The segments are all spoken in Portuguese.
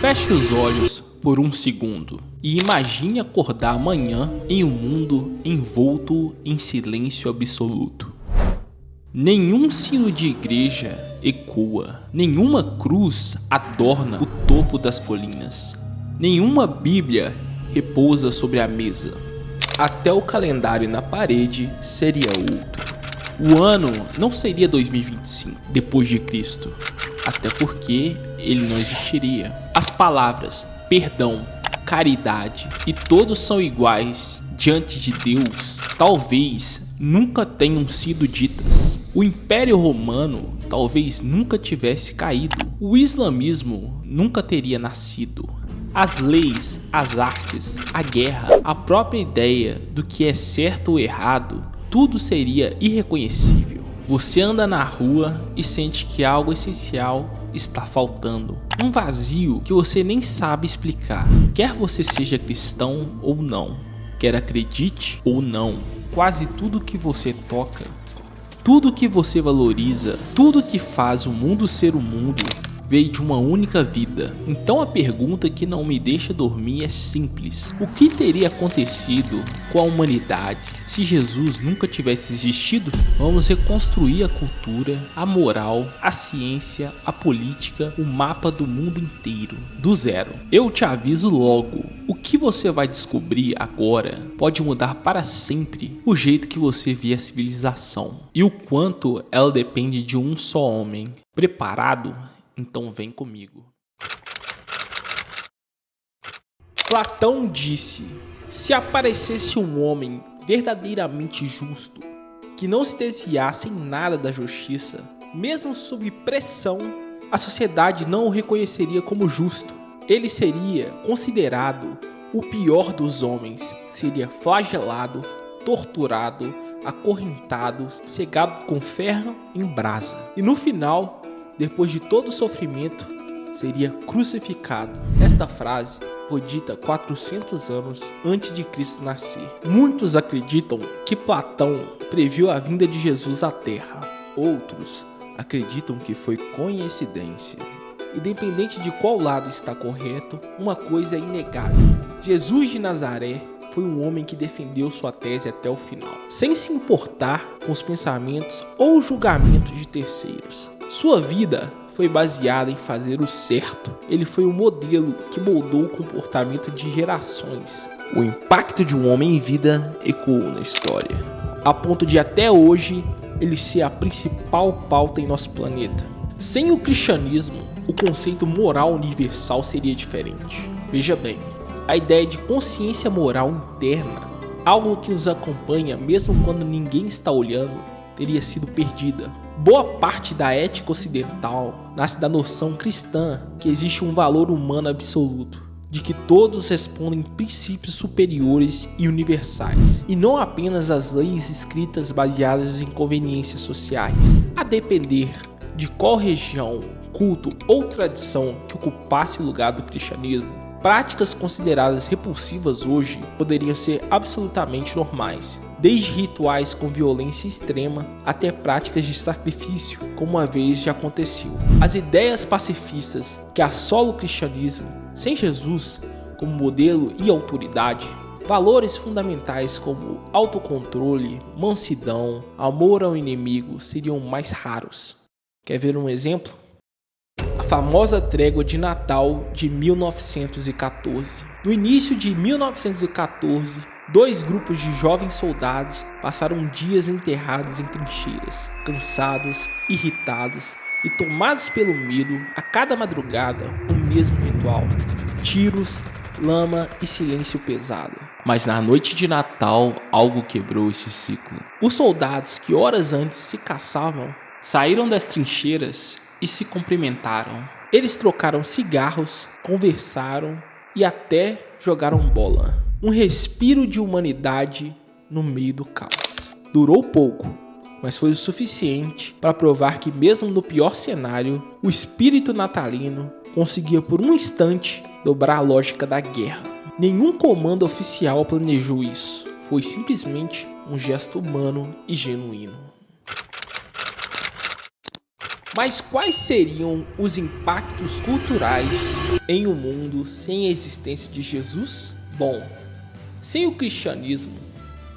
Feche os olhos por um segundo e imagine acordar amanhã em um mundo envolto em silêncio absoluto. Nenhum sino de igreja ecoa, nenhuma cruz adorna o topo das colinas, nenhuma Bíblia repousa sobre a mesa. Até o calendário na parede seria outro. O ano não seria 2025 depois de Cristo, até porque ele não existiria. As palavras perdão, caridade e todos são iguais diante de Deus talvez nunca tenham sido ditas. O Império Romano talvez nunca tivesse caído. O islamismo nunca teria nascido. As leis, as artes, a guerra, a própria ideia do que é certo ou errado, tudo seria irreconhecível. Você anda na rua e sente que algo essencial está faltando. Um vazio que você nem sabe explicar. Quer você seja cristão ou não, quer acredite ou não, quase tudo que você toca, tudo que você valoriza, tudo que faz o mundo ser o mundo, veio de uma única vida. Então a pergunta que não me deixa dormir é simples. O que teria acontecido com a humanidade se Jesus nunca tivesse existido? Vamos reconstruir a cultura, a moral, a ciência, a política, o mapa do mundo inteiro, do zero. Eu te aviso logo, o que você vai descobrir agora pode mudar para sempre o jeito que você vê a civilização e o quanto ela depende de um só homem. Preparado? Então vem comigo. Platão disse: se aparecesse um homem verdadeiramente justo, que não se desviasse em nada da justiça, mesmo sob pressão, a sociedade não o reconheceria como justo. Ele seria considerado o pior dos homens, seria flagelado, torturado, acorrentado, cegado com ferro em brasa. E no final, depois de todo o sofrimento, seria crucificado. Esta frase foi dita 400 anos antes de Cristo nascer. Muitos acreditam que Platão previu a vinda de Jesus à Terra. Outros acreditam que foi coincidência. Independente de qual lado está correto, uma coisa é inegável. Jesus de Nazaré foi um homem que defendeu sua tese até o final, sem se importar com os pensamentos ou julgamentos de terceiros. Sua vida foi baseada em fazer o certo. Ele foi um modelo que moldou o comportamento de gerações. O impacto de um homem em vida ecoou na história, a ponto de até hoje ele ser a principal pauta em nosso planeta. Sem o cristianismo, o conceito moral universal seria diferente. Veja bem, a ideia de consciência moral interna, algo que nos acompanha mesmo quando ninguém está olhando, teria sido perdida. Boa parte da ética ocidental nasce da noção cristã que existe um valor humano absoluto, de que todos respondem princípios superiores e universais, e não apenas as leis escritas baseadas em conveniências sociais. A depender de qual região, culto ou tradição que ocupasse o lugar do cristianismo, práticas consideradas repulsivas hoje poderiam ser absolutamente normais, desde rituais com violência extrema até práticas de sacrifício, como uma vez já aconteceu. As ideias pacifistas que assolam o cristianismo, sem Jesus como modelo e autoridade, valores fundamentais como autocontrole, mansidão, amor ao inimigo seriam mais raros. Quer ver um exemplo? A famosa trégua de Natal de 1914. No início de 1914, dois grupos de jovens soldados passaram dias enterrados em trincheiras, cansados, irritados e tomados pelo medo. A cada madrugada, o mesmo ritual: tiros, lama e silêncio pesado. Mas na noite de Natal, algo quebrou esse ciclo. Os soldados que horas antes se caçavam saíram das trincheiras e se cumprimentaram. Eles trocaram cigarros, conversaram e até jogaram bola. Um respiro de humanidade no meio do caos. Durou pouco, mas foi o suficiente para provar que mesmo no pior cenário, o espírito natalino conseguia por um instante dobrar a lógica da guerra. Nenhum comando oficial planejou isso. Foi simplesmente um gesto humano e genuíno. Mas quais seriam os impactos culturais em um mundo sem a existência de Jesus? Bom, sem o cristianismo,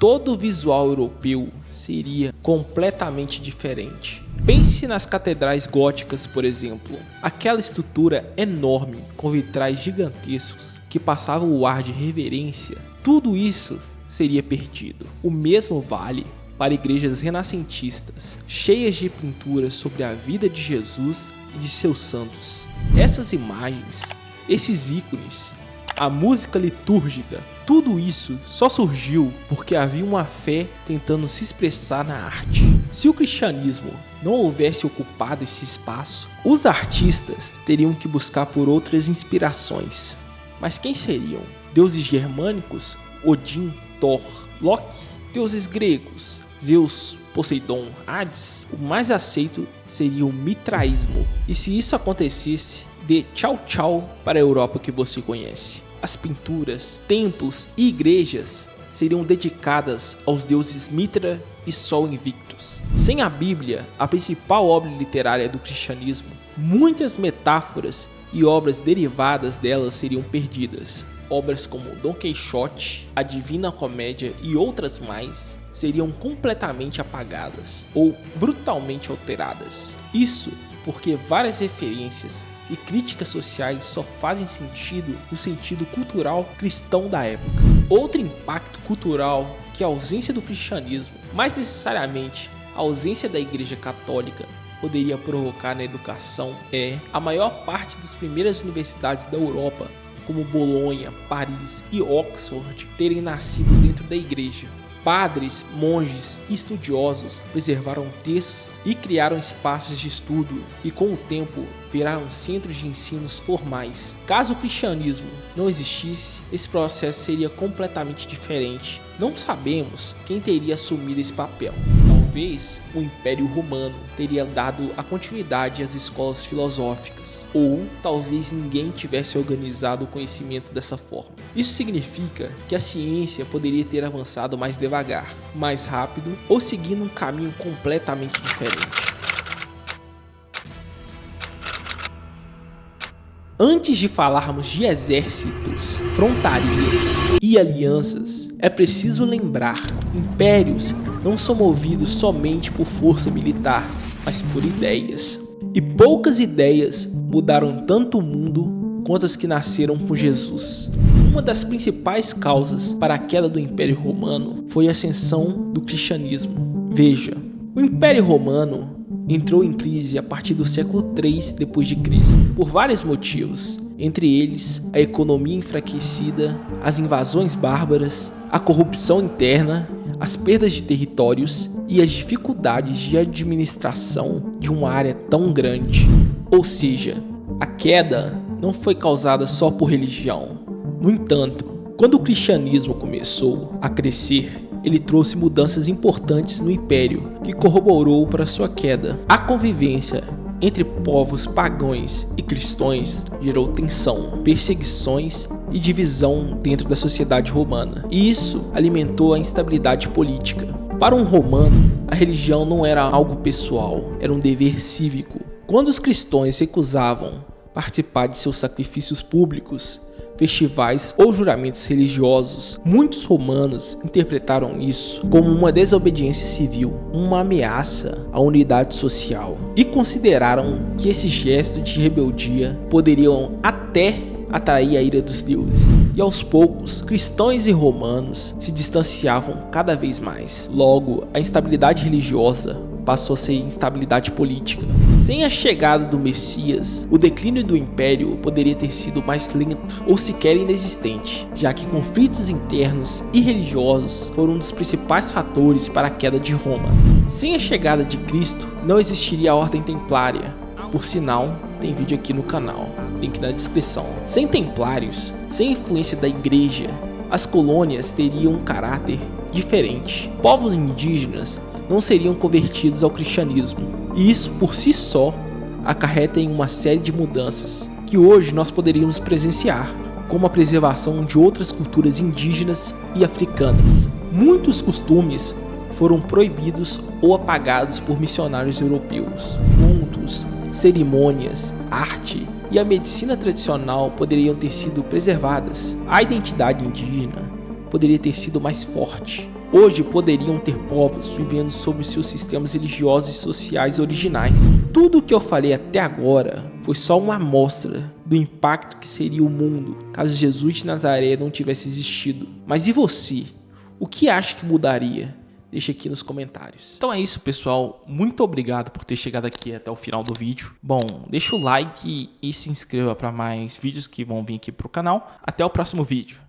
todo o visual europeu seria completamente diferente. Pense nas catedrais góticas, por exemplo. Aquela estrutura enorme com vitrais gigantescos que passavam o ar de reverência. Tudo isso seria perdido. O mesmo vale para igrejas renascentistas, cheias de pinturas sobre a vida de Jesus e de seus santos. Essas imagens, esses ícones, a música litúrgica, tudo isso só surgiu porque havia uma fé tentando se expressar na arte. Se o cristianismo não houvesse ocupado esse espaço, os artistas teriam que buscar por outras inspirações. Mas quem seriam? Deuses germânicos? Odin, Thor, Loki? Deuses gregos? Zeus, Poseidon, Hades? O mais aceito seria o mitraísmo. E se isso acontecesse, dê tchau tchau para a Europa que você conhece. As pinturas, templos e igrejas seriam dedicadas aos deuses Mitra e Sol invictos. Sem a Bíblia, a principal obra literária do cristianismo, muitas metáforas e obras derivadas delas seriam perdidas. Obras como Dom Quixote, a Divina Comédia e outras mais seriam completamente apagadas ou brutalmente alteradas. Isso porque várias referências e críticas sociais só fazem sentido no sentido cultural cristão da época. Outro impacto cultural que a ausência do cristianismo, mais necessariamente a ausência da Igreja Católica, poderia provocar na educação é a maior parte das primeiras universidades da Europa, como Bolonha, Paris e Oxford, terem nascido dentro da igreja. Padres, monges e estudiosos preservaram textos e criaram espaços de estudo e com o tempo viraram centros de ensinos formais. Caso o cristianismo não existisse, esse processo seria completamente diferente. Não sabemos quem teria assumido esse papel. Talvez o Império Romano teria dado a continuidade às escolas filosóficas, ou talvez ninguém tivesse organizado o conhecimento dessa forma. Isso significa que a ciência poderia ter avançado mais devagar, mais rápido ou seguindo um caminho completamente diferente. Antes de falarmos de exércitos, frontarias e alianças, é preciso lembrar: impérios não são movidos somente por força militar, mas por ideias. E poucas ideias mudaram tanto o mundo quanto as que nasceram com Jesus. Uma das principais causas para a queda do Império Romano foi a ascensão do cristianismo. Veja, o Império Romano entrou em crise a partir do século III d.C., por vários motivos, entre eles a economia enfraquecida, as invasões bárbaras, a corrupção interna, as perdas de territórios e as dificuldades de administração de uma área tão grande. Ou seja, a queda não foi causada só por religião. No entanto, quando o cristianismo começou a crescer, ele trouxe mudanças importantes no império, que corroborou para sua queda. A convivência entre povos pagãos e cristãos gerou tensão, perseguições e divisão dentro da sociedade romana. E isso alimentou a instabilidade política. Para um romano, a religião não era algo pessoal, era um dever cívico. Quando os cristãos recusavam participar de seus sacrifícios públicos, festivais ou juramentos religiosos, muitos romanos interpretaram isso como uma desobediência civil, uma ameaça à unidade social, e consideraram que esse gesto de rebeldia poderiam até atrair a ira dos deuses. E aos poucos, cristãos e romanos se distanciavam cada vez mais. Logo, a instabilidade religiosa passou a ser instabilidade política. Sem a chegada do Messias, o declínio do império poderia ter sido mais lento ou sequer inexistente, já que conflitos internos e religiosos foram um dos principais fatores para a queda de Roma. Sem a chegada de Cristo, não existiria a Ordem Templária. Por sinal, tem vídeo aqui no canal, link na descrição. Sem templários, sem influência da igreja, as colônias teriam um caráter diferente. Povos indígenas não seriam convertidos ao cristianismo, e isso por si só acarreta em uma série de mudanças que hoje nós poderíamos presenciar, como a preservação de outras culturas indígenas e africanas. Muitos costumes foram proibidos ou apagados por missionários europeus. Contos, ritos, cerimônias, arte e a medicina tradicional poderiam ter sido preservadas. A identidade indígena poderia ter sido mais forte. Hoje poderiam ter povos vivendo sobre seus sistemas religiosos e sociais originais. Tudo o que eu falei até agora foi só uma amostra do impacto que seria o mundo caso Jesus de Nazaré não tivesse existido. Mas e você? O que acha que mudaria? Deixa aqui nos comentários. Então é isso, pessoal. Muito obrigado por ter chegado aqui até o final do vídeo. Bom, deixa o like e se inscreva para mais vídeos que vão vir aqui pro canal. Até o próximo vídeo.